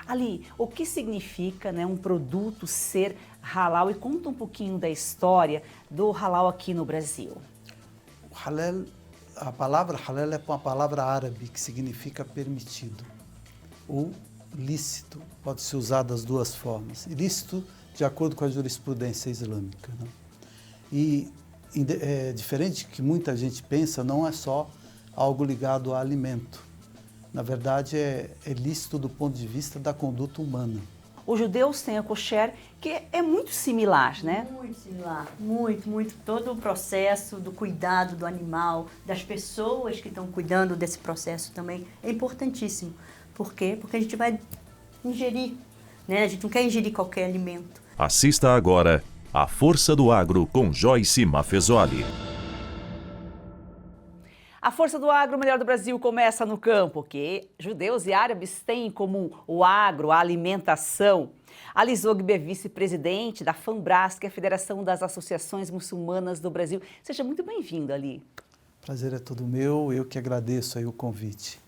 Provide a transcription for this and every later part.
Ali, o que significa, né, um produto ser halal? E conta um pouquinho da história do halal aqui no Brasil. O halal, a palavra halal é uma palavra árabe que significa permitido ou lícito. Pode ser usado das duas formas. Ilícito de acordo com a jurisprudência islâmica, né? E diferente do que muita gente pensa, não é só algo ligado a alimento. Na verdade, é lícito do ponto de vista da conduta humana. Os judeus têm a kosher, que é muito similar, né? Muito similar, muito. Todo o processo do cuidado do animal, das pessoas que estão cuidando desse processo também é importantíssimo. Por quê? Porque a gente vai ingerir, né? A gente não quer ingerir qualquer alimento. Assista agora A Força do Agro com Joyce Maffezoli. A força do agro, o melhor do Brasil, começa no campo, que judeus e árabes têm em comum o agro, a alimentação. Ali Zogby é vice-presidente da FAMBRAS, que é a Federação das Associações Muçulmanas do Brasil. Seja muito bem-vindo, Ali. Prazer é todo meu, eu que agradeço aí o convite.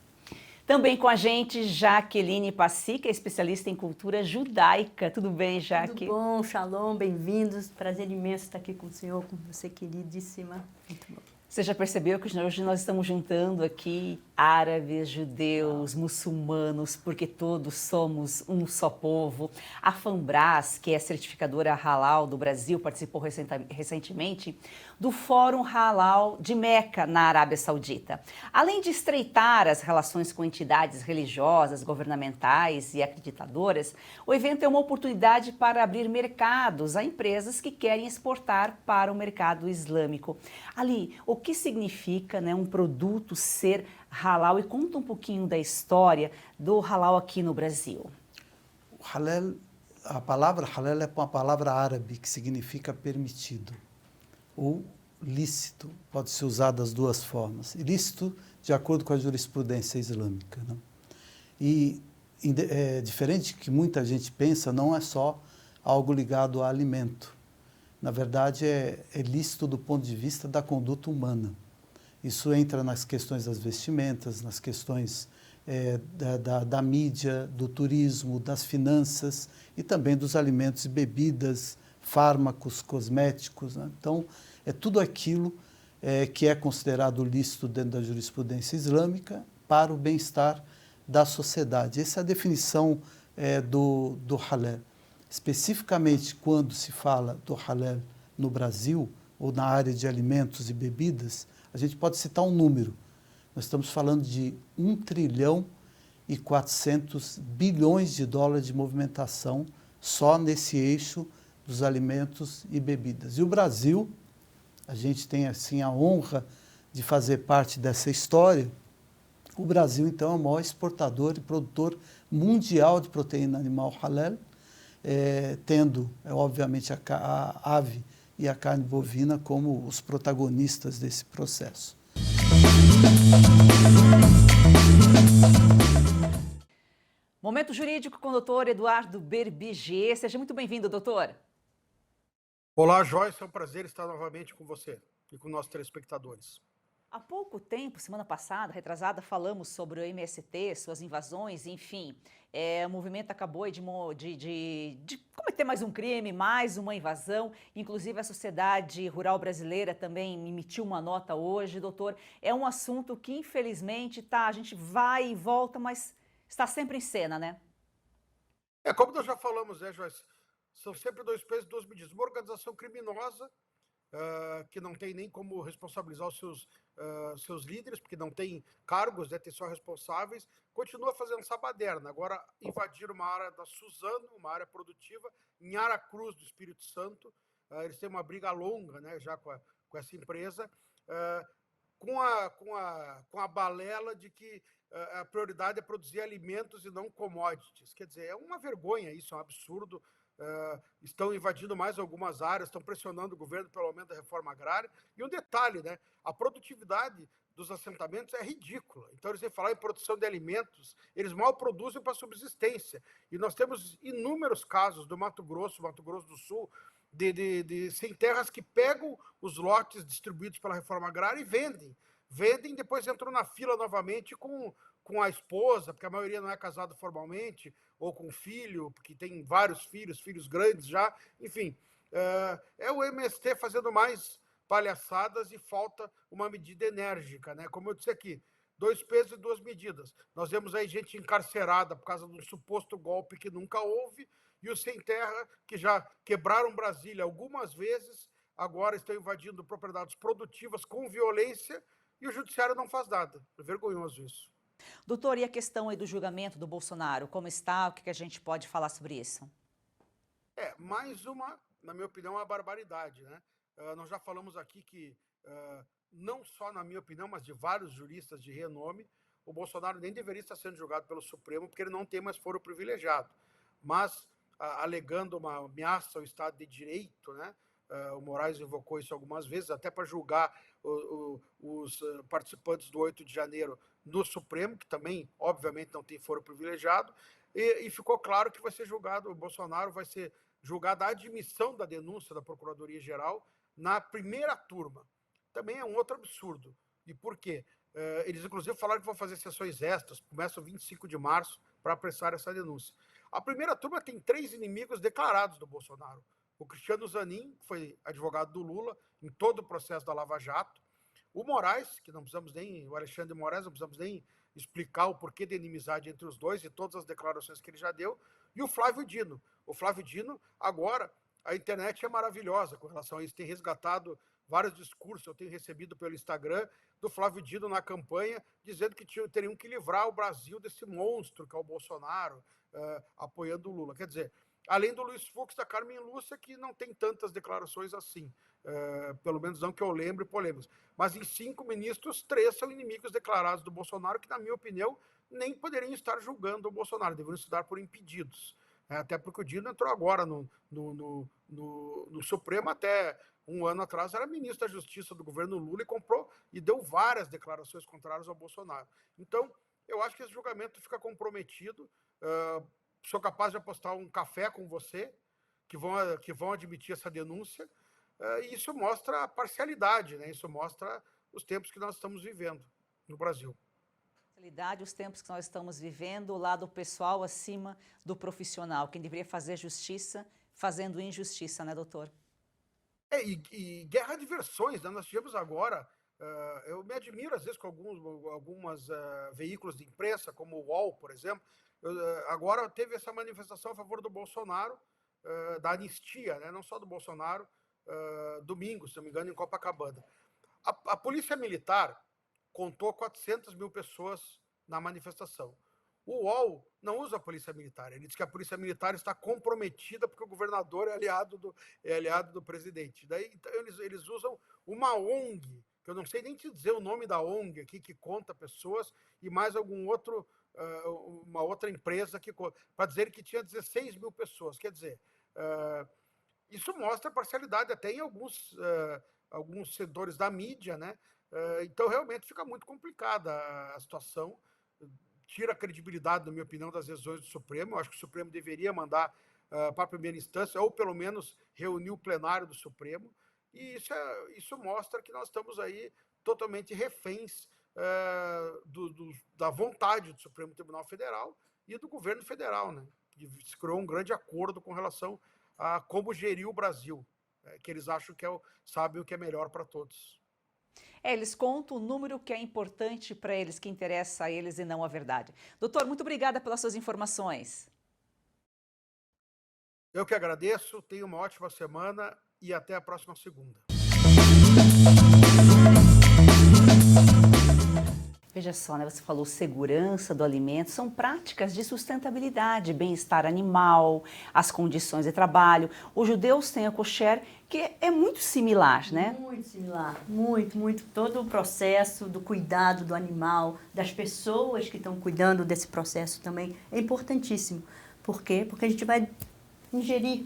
Também com a gente, Jaqueline Passi, que é especialista em cultura judaica. Tudo bem, Jaque? Tudo bom, shalom, bem-vindos. Prazer imenso estar aqui com o senhor, com você, queridíssima. Muito bom. Você já percebeu que hoje nós estamos juntando aqui árabes, judeus, muçulmanos, porque todos somos um só povo. A FAMBRAS, que é a certificadora halal do Brasil, participou recentemente do Fórum Halal de Meca, na Arábia Saudita. Além de estreitar as relações com entidades religiosas, governamentais e acreditadoras, o evento é uma oportunidade para abrir mercados a empresas que querem exportar para o mercado islâmico. Ali, o que significa, né, um produto ser halal? E conta um pouquinho da história do halal aqui no Brasil. O halal, a palavra halal é uma palavra árabe que significa permitido ou lícito. Pode ser usado das duas formas. Ilícito de acordo com a jurisprudência islâmica, né? E diferente do que muita gente pensa, não é só algo ligado a alimento. Na verdade, é lícito do ponto de vista da conduta humana. Isso entra nas questões das vestimentas, nas questões da mídia, do turismo, das finanças e também dos alimentos e bebidas, fármacos, cosméticos, né? Então, é tudo aquilo que é considerado lícito dentro da jurisprudência islâmica para o bem-estar da sociedade. Essa é a definição do halal. Especificamente quando se fala do halal no Brasil, ou na área de alimentos e bebidas, a gente pode citar um número. Nós estamos falando de 1 trilhão e 400 bilhões de dólares de movimentação só nesse eixo dos alimentos e bebidas. E o Brasil, a gente tem assim a honra de fazer parte dessa história. O Brasil, então, é o maior exportador e produtor mundial de proteína animal halal, tendo, obviamente, a ave e a carne bovina como os protagonistas desse processo. Momento jurídico com o doutor Eduardo Berbiger. Seja muito bem-vindo, doutor. Olá, Joyce, é um prazer estar novamente com você e com nossos telespectadores. Há pouco tempo, semana passada, retrasada, falamos sobre o MST, suas invasões, enfim. O movimento acabou de cometer mais um crime, mais uma invasão. Inclusive, a Sociedade Rural Brasileira também emitiu uma nota hoje, doutor. É um assunto que, infelizmente, a gente vai e volta, mas está sempre em cena, né? Como nós já falamos, né, Joyce? São sempre dois pesos e duas medidas. Uma organização criminosa, que não tem nem como responsabilizar os seus líderes, porque não tem cargos, né, tem só responsáveis, continua fazendo essa baderna. Agora invadiram uma área da Suzano, uma área produtiva, em Aracruz do Espírito Santo. Eles têm uma briga longa, né, já com essa empresa, com a balela de que a prioridade é produzir alimentos e não commodities. Quer dizer, é uma vergonha isso, é um absurdo. Estão invadindo mais algumas áreas, estão pressionando o governo pelo aumento da reforma agrária. E um detalhe, né? A produtividade dos assentamentos é ridícula. Então, eles vêm falar em produção de alimentos, eles mal produzem para subsistência. E nós temos inúmeros casos do Mato Grosso do Sul, de sem terras que pegam os lotes distribuídos pela reforma agrária e vendem. Vendem, depois entram na fila novamente com a esposa, porque a maioria não é casada formalmente, ou com filho, porque tem vários filhos, filhos grandes já, enfim. É o MST fazendo mais palhaçadas e falta uma medida enérgica, né? Como eu disse aqui, 2 pesos e 2 medidas. Nós vemos aí gente encarcerada por causa de um suposto golpe que nunca houve, e os sem terra, que já quebraram Brasília algumas vezes, agora estão invadindo propriedades produtivas com violência, e o judiciário não faz nada. É vergonhoso isso. Doutor, e a questão aí do julgamento do Bolsonaro, como está? O que a gente pode falar sobre isso? Mais uma, na minha opinião, uma barbaridade, né? Nós já falamos aqui que, não só na minha opinião, mas de vários juristas de renome, o Bolsonaro nem deveria estar sendo julgado pelo Supremo, porque ele não tem mais foro privilegiado. Mas, alegando uma ameaça ao Estado de Direito, né? O Moraes invocou isso algumas vezes, até para julgar os participantes do 8 de janeiro no Supremo, que também, obviamente, não tem foro privilegiado, e ficou claro que vai ser julgado, o Bolsonaro vai ser julgado a admissão da denúncia da Procuradoria-Geral na primeira turma. Também é um outro absurdo. E por quê? Eles, inclusive, falaram que vão fazer sessões extras, começam 25 de março, para apressar essa denúncia. A primeira turma tem 3 inimigos declarados do Bolsonaro. O Cristiano Zanin, que foi advogado do Lula em todo o processo da Lava Jato. O Moraes, que não precisamos nem, o Alexandre de Moraes, não precisamos nem explicar o porquê da inimizade entre os dois e todas as declarações que ele já deu. E o Flávio Dino. O Flávio Dino, agora, a internet é maravilhosa com relação a isso. Tem resgatado vários discursos, eu tenho recebido pelo Instagram, do Flávio Dino na campanha, dizendo que teriam que livrar o Brasil desse monstro que é o Bolsonaro, apoiando o Lula. Quer dizer, além do Luiz Fux, da Carmen Lúcia, que não tem tantas declarações assim, pelo menos não que eu lembre, polêmicas. Mas em 5 ministros, 3 são inimigos declarados do Bolsonaro, que, na minha opinião, nem poderiam estar julgando o Bolsonaro, deveriam estar por impedidos. Até porque o Dino entrou agora no Supremo, até um ano atrás era ministro da Justiça do governo Lula e deu várias declarações contrárias ao Bolsonaro. Então, eu acho que esse julgamento fica comprometido. Sou capaz de apostar um café com você, que vão admitir essa denúncia, e isso mostra a parcialidade, né? Isso mostra os tempos que nós estamos vivendo no Brasil. Os tempos que nós estamos vivendo, o lado pessoal acima do profissional. Quem deveria fazer justiça, fazendo injustiça, né, doutor? E guerra de versões, né? Nós tivemos agora, eu me admiro às vezes com alguns veículos de imprensa, como o UOL, por exemplo. Agora teve essa manifestação a favor do Bolsonaro, da anistia, né? Não só do Bolsonaro, domingo, se não me engano, em Copacabana. A Polícia Militar contou 400 mil pessoas na manifestação. O UOL não usa a Polícia Militar. Ele diz que a Polícia Militar está comprometida porque o governador é aliado do presidente. Daí então, eles usam uma ONG, que eu não sei nem te dizer o nome da ONG aqui, que conta pessoas, e mais uma outra empresa para dizer que tinha 16 mil pessoas. Quer dizer, isso mostra parcialidade até em alguns setores da mídia, né? Então, realmente, fica muito complicada a situação, tira a credibilidade, na minha opinião, das decisões do Supremo. Eu acho que o Supremo deveria mandar para a primeira instância, ou pelo menos reunir o plenário do Supremo, e isso mostra que nós estamos aí totalmente reféns da vontade do Supremo Tribunal Federal e do governo federal, né? Se criou um grande acordo com relação a como gerir o Brasil, que eles acham que sabem o que é melhor para todos. Eles contam o número que é importante para eles, que interessa a eles e não a verdade. Doutor, muito obrigada pelas suas informações. Eu que agradeço, tenha uma ótima semana e até a próxima segunda. Veja só, né? Você falou segurança do alimento, são práticas de sustentabilidade, bem-estar animal, as condições de trabalho. Os judeus têm a kosher, que é muito similar, né? Muito similar, muito. Todo o processo do cuidado do animal, das pessoas que estão cuidando desse processo também é importantíssimo. Por quê? Porque a gente vai ingerir,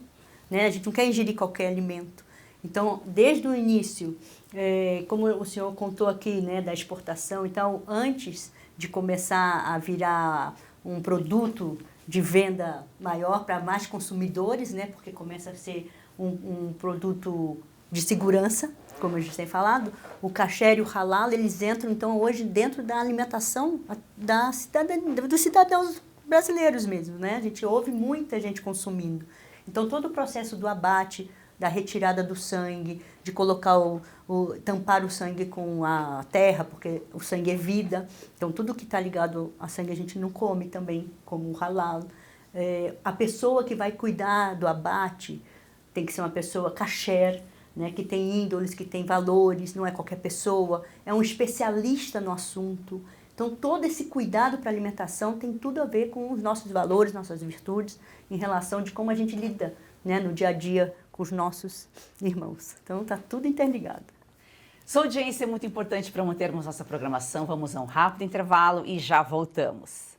né? A gente não quer ingerir qualquer alimento. Então, desde o início, como o senhor contou aqui, né, da exportação, então, antes de começar a virar um produto de venda maior para mais consumidores, né, porque começa a ser um produto de segurança, como a gente tem falado, o kasher e o halal, eles entram, então, hoje dentro da alimentação dos cidadãos brasileiros mesmo, né? A gente ouve muita gente consumindo. Então, todo o processo do abate, da retirada do sangue, de colocar tampar o sangue com a terra, porque o sangue é vida. Então, tudo que está ligado a sangue a gente não come também, como o halal. A pessoa que vai cuidar do abate tem que ser uma pessoa kasher, né, que tem índoles, que tem valores, não é qualquer pessoa, é um especialista no assunto. Então, todo esse cuidado para a alimentação tem tudo a ver com os nossos valores, nossas virtudes, em relação de como a gente lida, né, no dia a dia com os nossos irmãos. Então, está tudo interligado. Sua audiência é muito importante para mantermos nossa programação. Vamos a um rápido intervalo e já voltamos.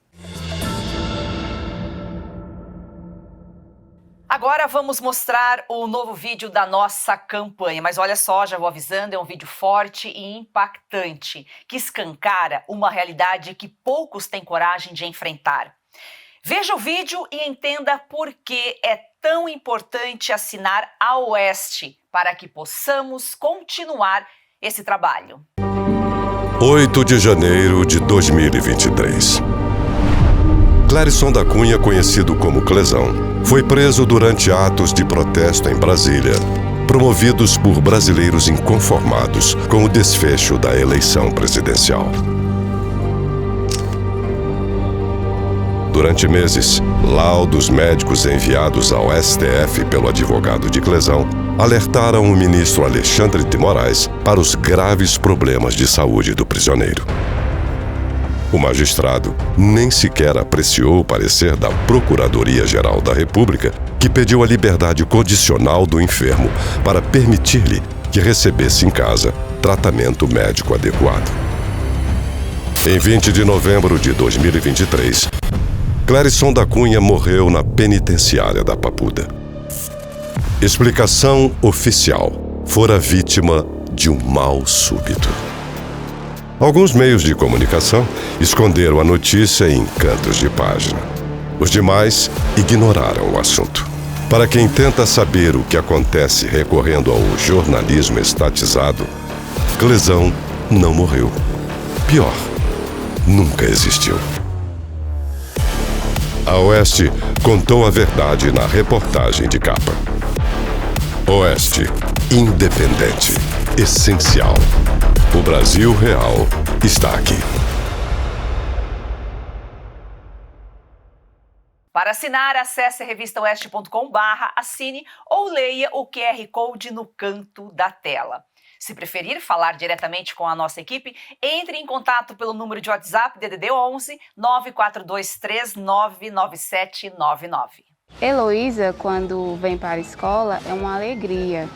Agora vamos mostrar o novo vídeo da nossa campanha. Mas olha só, já vou avisando, é um vídeo forte e impactante, que escancara uma realidade que poucos têm coragem de enfrentar. Veja o vídeo e entenda por que é tão importante assinar a Oeste, para que possamos continuar esse trabalho. 8 de janeiro de 2023. Clérisson da Cunha, conhecido como Clezão, foi preso durante atos de protesto em Brasília, promovidos por brasileiros inconformados com o desfecho da eleição presidencial. Durante meses, laudos médicos enviados ao STF pelo advogado de Clezão alertaram o ministro Alexandre de Moraes para os graves problemas de saúde do prisioneiro. O magistrado nem sequer apreciou o parecer da Procuradoria-Geral da República, que pediu a liberdade condicional do enfermo para permitir-lhe que recebesse em casa tratamento médico adequado. Em 20 de novembro de 2023, Clérisson da Cunha morreu na penitenciária da Papuda. Explicação oficial: fora vítima de um mal súbito. Alguns meios de comunicação esconderam a notícia em cantos de página. Os demais ignoraram o assunto. Para quem tenta saber o que acontece recorrendo ao jornalismo estatizado, Clezão não morreu. Pior, nunca existiu. A Oeste contou a verdade na reportagem de capa. Oeste, independente, essencial. O Brasil real está aqui. Para assinar, acesse revistaoeste.com/assine ou leia o QR Code no canto da tela. Se preferir falar diretamente com a nossa equipe, entre em contato pelo número de WhatsApp DDD 11 942399799. Heloísa, quando vem para a escola, é uma alegria.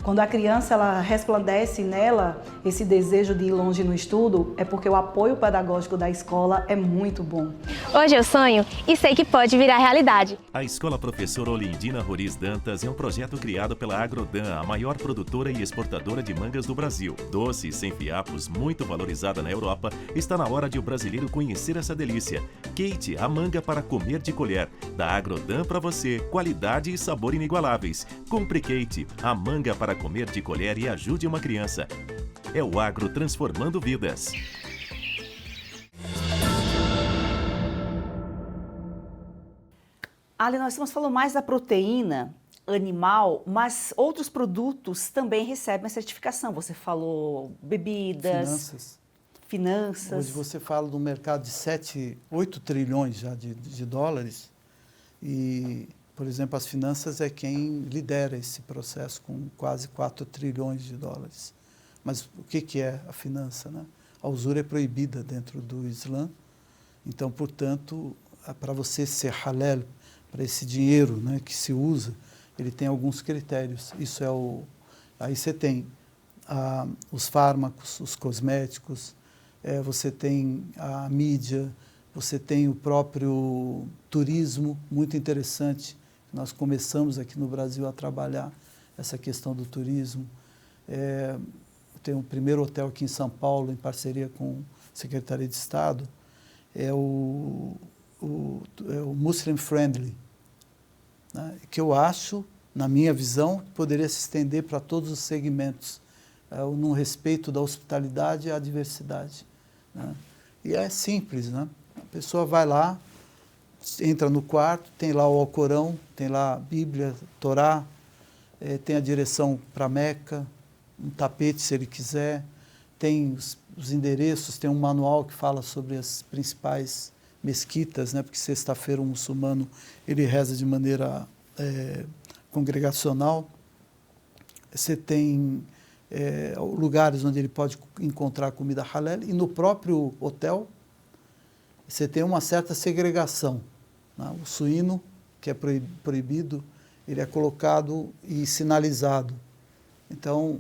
Quando a criança ela resplandece nela esse desejo de ir longe no estudo, é porque o apoio pedagógico da escola é muito bom. Hoje eu sonho e sei que pode virar realidade. A Escola Professora Olindina Roriz Dantas é um projeto criado pela Agrodan, a maior produtora e exportadora de mangas do Brasil. Doce, sem fiapos, muito valorizada na Europa, está na hora de o brasileiro conhecer essa delícia. Kate, a manga para comer de colher. Da Agrodan para você, qualidade e sabor inigualáveis. Compre Kate, a manga para comer de colher e ajude uma criança. É o Agro transformando vidas. Ali nós estamos falando mais da proteína animal, mas outros produtos também recebem a certificação. Você falou bebidas, finanças. Hoje você fala de um mercado de 8 trilhões já de dólares e, por exemplo, as finanças é quem lidera esse processo com quase 4 trilhões de dólares. Mas o que é a finança, né? A usura é proibida dentro do Islã. Então, portanto, para você ser halal, para esse dinheiro, né, que se usa, ele tem alguns critérios. Isso é aí você tem os fármacos, os cosméticos, você tem a mídia, você tem o próprio turismo, muito interessante. Nós começamos aqui no Brasil a trabalhar essa questão do turismo. Tem o primeiro hotel aqui em São Paulo, em parceria com a Secretaria de Estado, é o Muslim Friendly, né? Que eu acho, na minha visão, poderia se estender para todos os segmentos, no respeito da hospitalidade e à diversidade, né? E é simples, né? A pessoa vai lá, entra no quarto, tem lá o Alcorão, tem lá a Bíblia, Torá, tem a direção para Meca, um tapete se ele quiser, tem os endereços, tem um manual que fala sobre as principais mesquitas, né? Porque sexta-feira o muçulmano ele reza de maneira congregacional. Você tem lugares onde ele pode encontrar comida halal, e no próprio hotel você tem uma certa segregação, né? O suíno, que é proibido, ele é colocado e sinalizado. Então,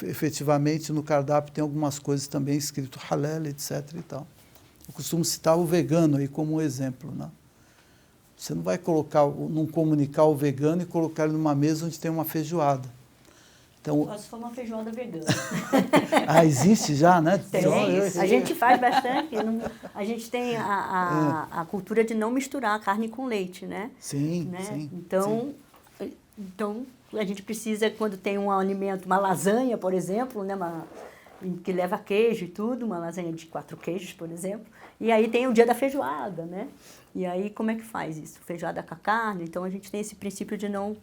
efetivamente, no cardápio tem algumas coisas também escrito halal, etc. e tal. Eu costumo citar o vegano aí como um exemplo, né? Você não vai não comunicar o vegano e colocar ele numa mesa onde tem uma feijoada. Então, só se for uma feijoada vegana. existe já, né? Tem. A gente faz bastante. A gente tem a cultura de não misturar carne com leite, né? Sim, né? sim. Então, a gente precisa, quando tem um alimento, uma lasanha, por exemplo, né? Que leva queijo e tudo, uma lasanha de 4 queijos, por exemplo. E aí tem o dia da feijoada, né? E aí, como é que faz isso? Feijoada com a carne. Então, a gente tem esse princípio de não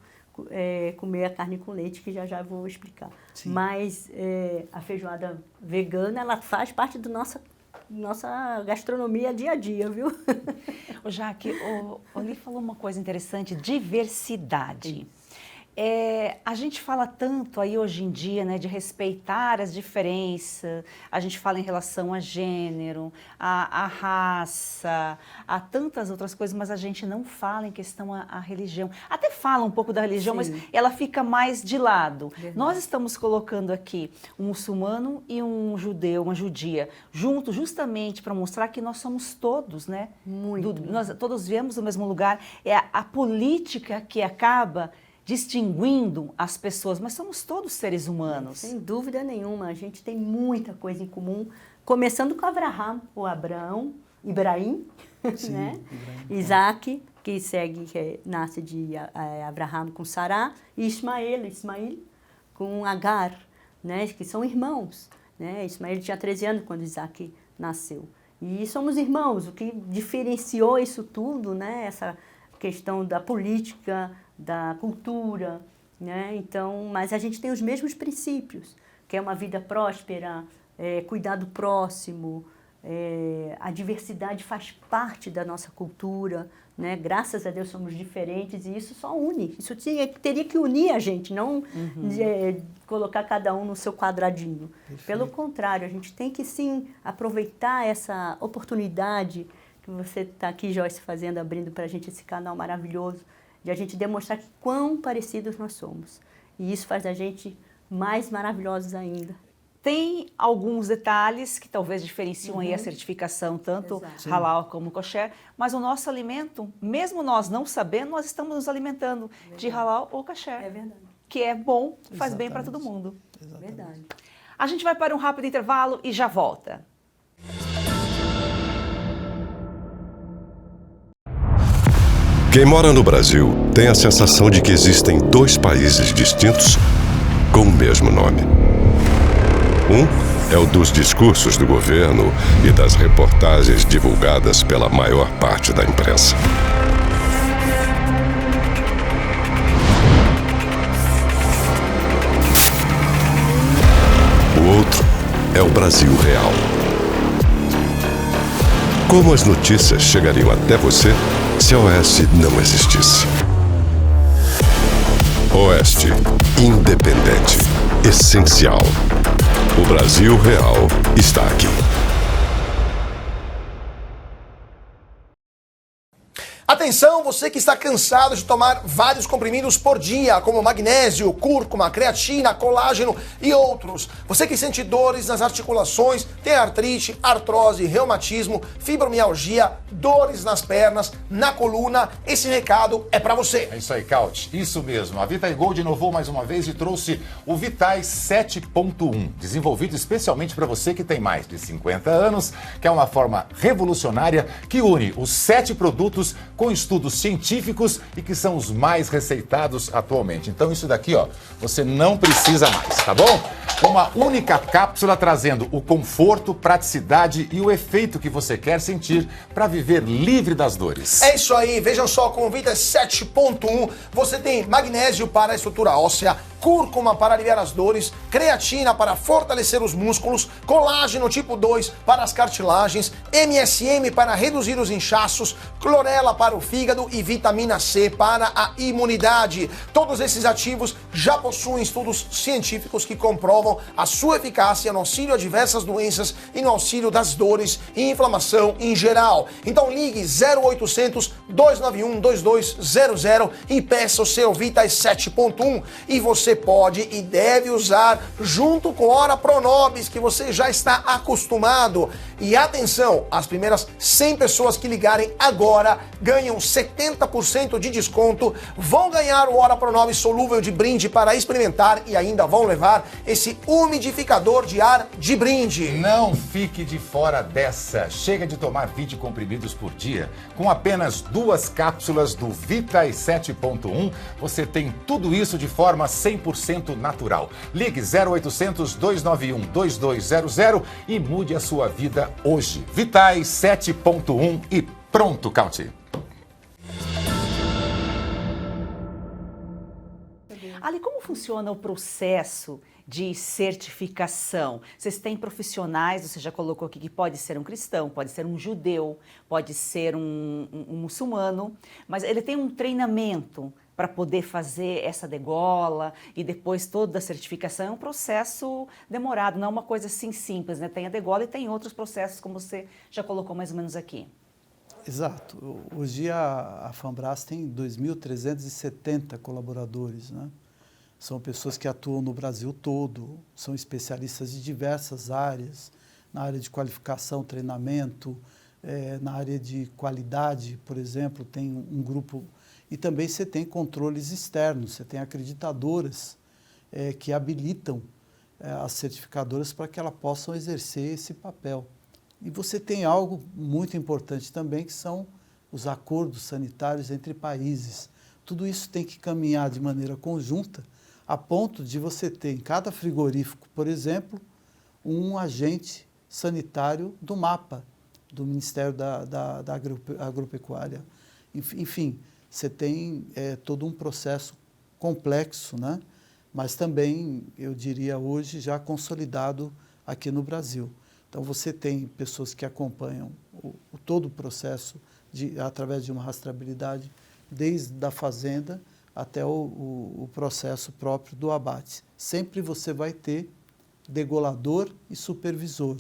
comer a carne com leite, que já vou explicar. Sim. Mas a feijoada vegana, ela faz parte da nossa gastronomia dia a dia, viu? Ô Jaque, o Oli falou uma coisa interessante, diversidade. A gente fala tanto aí hoje em dia, né, de respeitar as diferenças, a gente fala em relação a gênero, a raça, a tantas outras coisas, mas a gente não fala em questão a religião. Até fala um pouco da religião, sim, mas ela fica mais de lado. Verdade. Nós estamos colocando aqui um muçulmano e um judeu, uma judia, juntos justamente para mostrar que nós somos todos, né? Nós todos viemos do mesmo lugar. É a política que acaba distinguindo as pessoas, mas somos todos seres humanos. Sem dúvida nenhuma, a gente tem muita coisa em comum, começando com Ibrahim, sim, né? Isaac, que nasce de Abraham com Sará, e Ismael com Agar, né? Que são irmãos, né? Ismael tinha 13 anos quando Isaac nasceu. E somos irmãos, o que diferenciou isso tudo, né? Essa questão da política, da cultura, né? Então, mas a gente tem os mesmos princípios, que é uma vida próspera, cuidar do próximo, a diversidade faz parte da nossa cultura, né? Graças a Deus somos diferentes e isso só une. Isso teria que unir a gente, não colocar cada um no seu quadradinho. Perfeito. Pelo contrário, a gente tem que sim aproveitar essa oportunidade que você está aqui, Joyce, abrindo para a gente esse canal maravilhoso, de a gente demonstrar quão parecidos nós somos. E isso faz a gente mais maravilhosos ainda. Tem alguns detalhes que talvez diferenciam aí a certificação, tanto halal como kosher, mas o nosso alimento, mesmo nós não sabendo, nós estamos nos alimentando de halal ou kosher. É verdade. Que é bom, faz bem para todo mundo. Exatamente. Verdade. A gente vai para um rápido intervalo e já volta. Quem mora no Brasil tem a sensação de que existem 2 países distintos com o mesmo nome. Um é o dos discursos do governo e das reportagens divulgadas pela maior parte da imprensa. O outro é o Brasil real. Como as notícias chegariam até você se a Oeste não existisse? Oeste, independente, essencial. O Brasil real está aqui. Atenção, você que está cansado de tomar vários comprimidos por dia, como magnésio, cúrcuma, creatina, colágeno e outros. Você que sente dores nas articulações, tem artrite, artrose, reumatismo, fibromialgia, dores nas pernas, na coluna, esse recado é pra você. É isso aí, Caut. Isso mesmo. A Vitae Gold inovou mais uma vez e trouxe o Vitai 7.1, desenvolvido especialmente para você que tem mais de 50 anos, que é uma forma revolucionária que une os 7 produtos com estudos científicos e que são os mais receitados atualmente. Então isso daqui, ó, você não precisa mais, tá bom? Uma única cápsula trazendo o conforto, praticidade e o efeito que você quer sentir para viver livre das dores. É isso aí, vejam só, com o Vita 7.1 você tem magnésio para a estrutura óssea, cúrcuma para aliviar as dores, creatina para fortalecer os músculos, colágeno tipo 2 para as cartilagens, MSM para reduzir os inchaços, clorela para o fígado e vitamina C para a imunidade. Todos esses ativos já possuem estudos científicos que comprovam a sua eficácia no auxílio a diversas doenças e no auxílio das dores e inflamação em geral. Então ligue 0800 291 2200 e peça o seu Vita 7.1 e você pode e deve usar junto com Ora Pronobis, que você já está acostumado. E atenção, as primeiras 100 pessoas que ligarem agora ganham 70% de desconto, vão ganhar o Ora Pronobis solúvel de brinde para experimentar e ainda vão levar esse umidificador de ar de brinde. Não fique de fora dessa. Chega de tomar 20 comprimidos por dia. Com apenas 2 cápsulas do Vita 7.1, você tem tudo isso de forma 100% natural. Ligue 0800 291 2200 e mude a sua vida hoje. Vita 7.1 e pronto, Count. Ali, como funciona o processo de certificação? Vocês têm profissionais, você já colocou aqui que pode ser um cristão, pode ser um judeu, pode ser um muçulmano, mas ele tem um treinamento para poder fazer essa degola e depois toda a certificação. É um processo demorado, não é uma coisa assim simples, né? Tem a degola e tem outros processos, como você já colocou mais ou menos aqui. Exato. Hoje a FAMBRAS tem 2.370 colaboradores, né? São pessoas que atuam no Brasil todo, são especialistas de diversas áreas, na área de qualificação, treinamento, na área de qualidade, por exemplo, tem um grupo. E também você tem controles externos, você tem acreditadoras que habilitam as certificadoras para que elas possam exercer esse papel. E você tem algo muito importante também, que são os acordos sanitários entre países. Tudo isso tem que caminhar de maneira conjunta, a ponto de você ter em cada frigorífico, por exemplo, um agente sanitário do MAPA, do Ministério da Agropecuária. Enfim, você tem todo um processo complexo, né? Mas também, eu diria hoje, já consolidado aqui no Brasil. Então, você tem pessoas que acompanham todo o processo através de uma rastreabilidade, desde a fazenda até o processo próprio do abate. Sempre você vai ter degolador e supervisor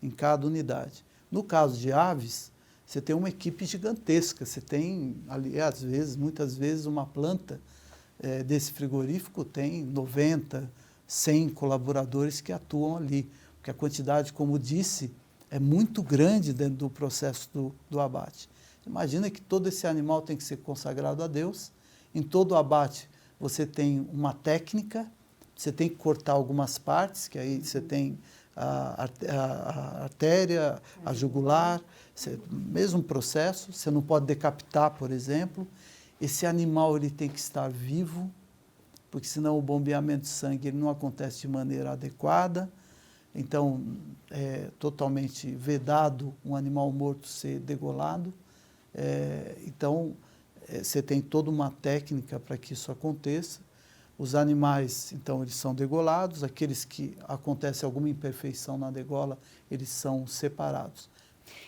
em cada unidade. No caso de aves, você tem uma equipe gigantesca, você tem, ali, muitas vezes, uma planta desse frigorífico tem 90, 100 colaboradores que atuam ali, porque a quantidade, como disse, é muito grande dentro do processo do abate. Imagina que todo esse animal tem que ser consagrado a Deus. Em todo o abate você tem uma técnica, você tem que cortar algumas partes, que aí você tem a artéria, a jugular, mesmo processo, você não pode decapitar, por exemplo. Esse animal ele tem que estar vivo, porque senão o bombeamento de sangue ele não acontece de maneira adequada. Então, é totalmente vedado um animal morto ser degolado. Então, você tem toda uma técnica para que isso aconteça. Os animais, então, eles são degolados. Aqueles que acontece alguma imperfeição na degola, eles são separados.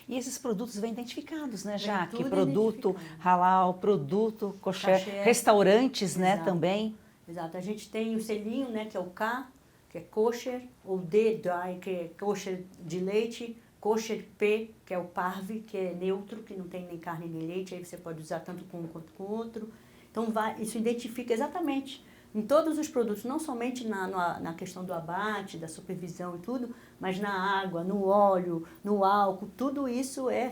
E esses produtos vêm identificados, né, Jaque? Produto halal, produto kosher, restaurantes, né, também. Exato. A gente tem o selinho, né, que é o K, que é kosher, o D, dry, que é kosher de leite, kosher P, que é o parve, que é neutro, que não tem nem carne nem leite, aí você pode usar tanto com um quanto com o outro. Então, isso identifica exatamente em todos os produtos, não somente na questão do abate, da supervisão e tudo, mas na água, no óleo, no álcool, tudo isso é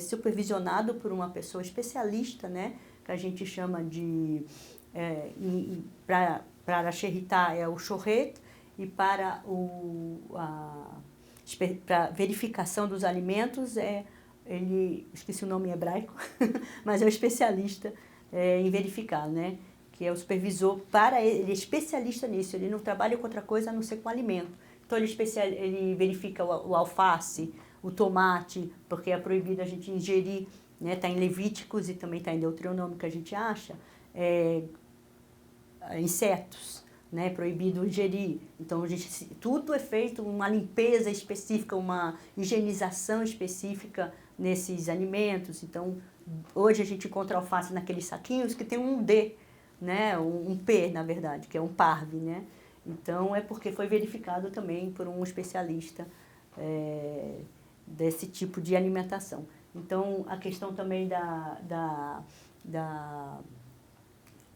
supervisionado por uma pessoa especialista, né, que a gente chama de, para a xerritá é o shohet, e para para verificação dos alimentos, esqueci o nome em hebraico, mas é o especialista em verificar, né? que é o supervisor ele é especialista nisso, ele não trabalha com outra coisa a não ser com alimento. Então ele verifica o alface, o tomate, porque é proibido a gente ingerir, né? Está em Levíticos e também está em Deuteronômio que a gente acha, insetos, né? Proibido ingerir. Então tudo é feito, uma limpeza específica, uma higienização específica nesses alimentos. Então hoje a gente encontra alface naqueles saquinhos que tem um D, né? Um P, na verdade, que é um parve, né? Então, é porque foi verificado também por um especialista desse tipo de alimentação. Então, a questão também da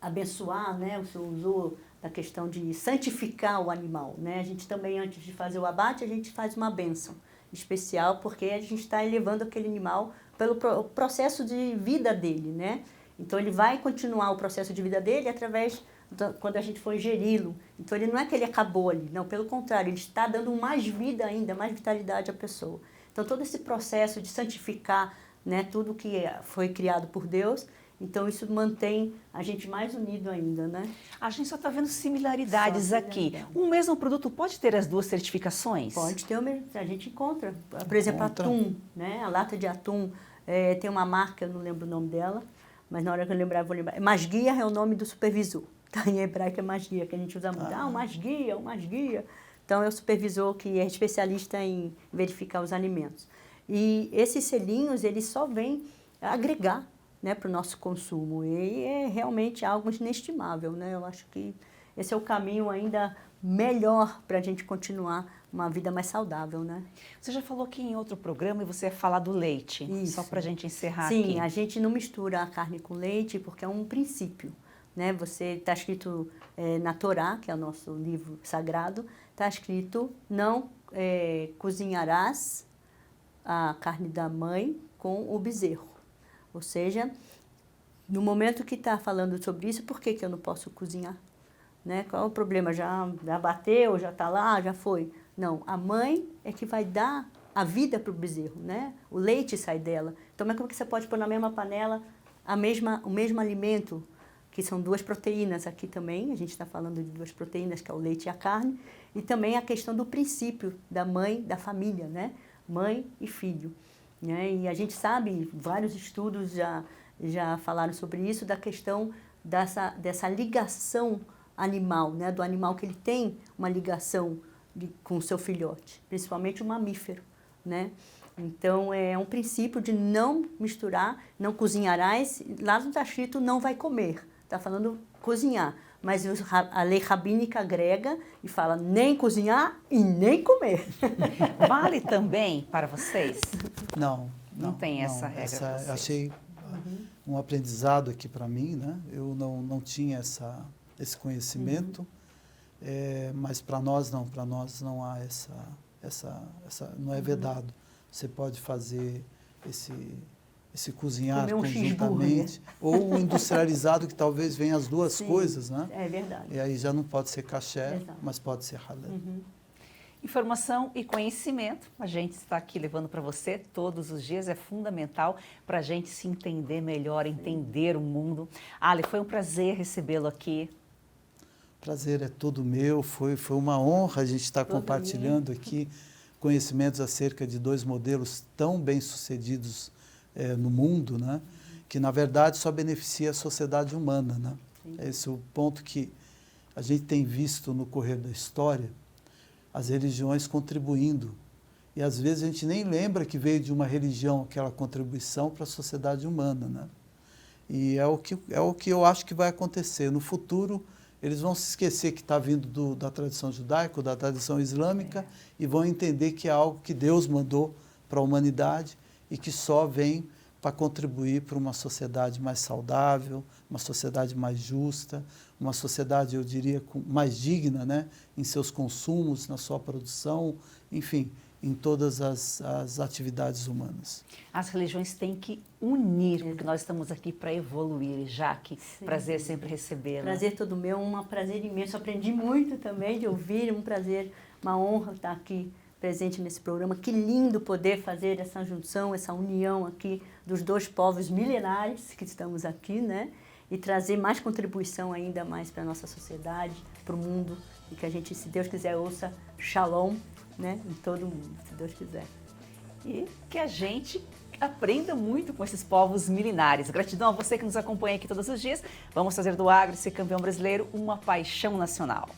abençoar, né? O senhor usou da questão de santificar o animal, né? A gente também, antes de fazer o abate, a gente faz uma bênção especial, porque a gente está elevando aquele animal pelo processo de vida dele, né? Então, ele vai continuar o processo de vida dele através quando a gente for ingeri-lo. Então, ele não é que ele acabou ali, não, pelo contrário, ele está dando mais vida ainda, mais vitalidade à pessoa. Então, todo esse processo de santificar, né, tudo que foi criado por Deus, então isso mantém a gente mais unido ainda, né? A gente só está vendo similaridades aqui. Um mesmo produto pode ter as duas certificações? Pode ter, a gente encontra. Por exemplo, atum, né? A lata de atum, tem uma marca, eu não lembro o nome dela, mas na hora que eu lembrar, eu vou lembrar. Masguia é o nome do supervisor. Tá? Em hebraico é masguia, que a gente usa muito. O masguia. Então, é o supervisor que é especialista em verificar os alimentos. E esses selinhos, eles só vêm agregar, né, para o nosso consumo. E é realmente algo inestimável, né? Eu acho que esse é o caminho ainda melhor para a gente continuar uma vida mais saudável, né? Você já falou que em outro programa e você ia falar do leite. Isso. Só para a gente encerrar aqui. Sim, a gente não mistura a carne com leite porque é um princípio, né? Você está escrito na Torá, que é o nosso livro sagrado, está escrito: não cozinharás a carne da mãe com o bezerro. Ou seja, no momento que está falando sobre isso, por que eu não posso cozinhar? Né? Qual é o problema? Já bateu, já está lá, já foi? Não, a mãe é que vai dar a vida para o bezerro, né? O leite sai dela. Então, como é que você pode pôr na mesma panela o mesmo alimento, que são duas proteínas aqui também, a gente está falando de duas proteínas, que é o leite e a carne, e também a questão do princípio da mãe, da família, né? Mãe e filho. Né? E a gente sabe, vários estudos já falaram sobre isso, da questão dessa ligação animal, né? Do animal que ele tem uma ligação com o seu filhote, principalmente o mamífero, né? Então, é um princípio de não misturar, não cozinharás, lá não está escrito não vai comer, está falando cozinhar, mas a lei rabínica agrega e fala nem cozinhar e nem comer. Vale também para vocês? Não tem essa regra. Achei um aprendizado aqui para mim, né? Eu não tinha esse conhecimento, mas para nós não há não é vedado. Você pode fazer esse cozinhar conjuntamente, ou o industrializado, que talvez venha as duas coisas, né? É verdade. E aí já não pode ser kasher, mas pode ser halal. Informação e conhecimento, a gente está aqui levando para você todos os dias, é fundamental para a gente se entender melhor, entender o mundo. Ali, foi um prazer recebê-lo aqui. Prazer é todo meu, foi uma honra a gente estar compartilhando aqui conhecimentos acerca de dois modelos tão bem-sucedidos no mundo, né? Que, na verdade, só beneficia a sociedade humana, né? Esse é o ponto que a gente tem visto no correr da história, as religiões contribuindo. E, às vezes, a gente nem lembra que veio de uma religião aquela contribuição para a sociedade humana, né? E é o que eu acho que vai acontecer. No futuro, eles vão se esquecer que está vindo da tradição judaica, da tradição islâmica, e vão entender que é algo que Deus mandou para a humanidade e que só vem para contribuir para uma sociedade mais saudável, uma sociedade mais justa, uma sociedade, eu diria, mais digna, né? Em seus consumos, na sua produção, enfim, em todas as atividades humanas. As religiões têm que unir, porque nós estamos aqui para evoluir. Jaque, prazer sempre recebê-la. Prazer todo meu, um prazer imenso. Aprendi muito também de ouvir, um prazer, uma honra estar aqui presente nesse programa. Que lindo poder fazer essa junção, essa união aqui dos dois povos milenares que estamos aqui, né? e trazer mais contribuição ainda mais para a nossa sociedade, para o mundo, e que a gente, se Deus quiser, ouça Shalom, né, em todo mundo, se Deus quiser. E que a gente aprenda muito com esses povos milenares. Gratidão a você que nos acompanha aqui todos os dias. Vamos fazer do agro e ser campeão brasileiro uma paixão nacional.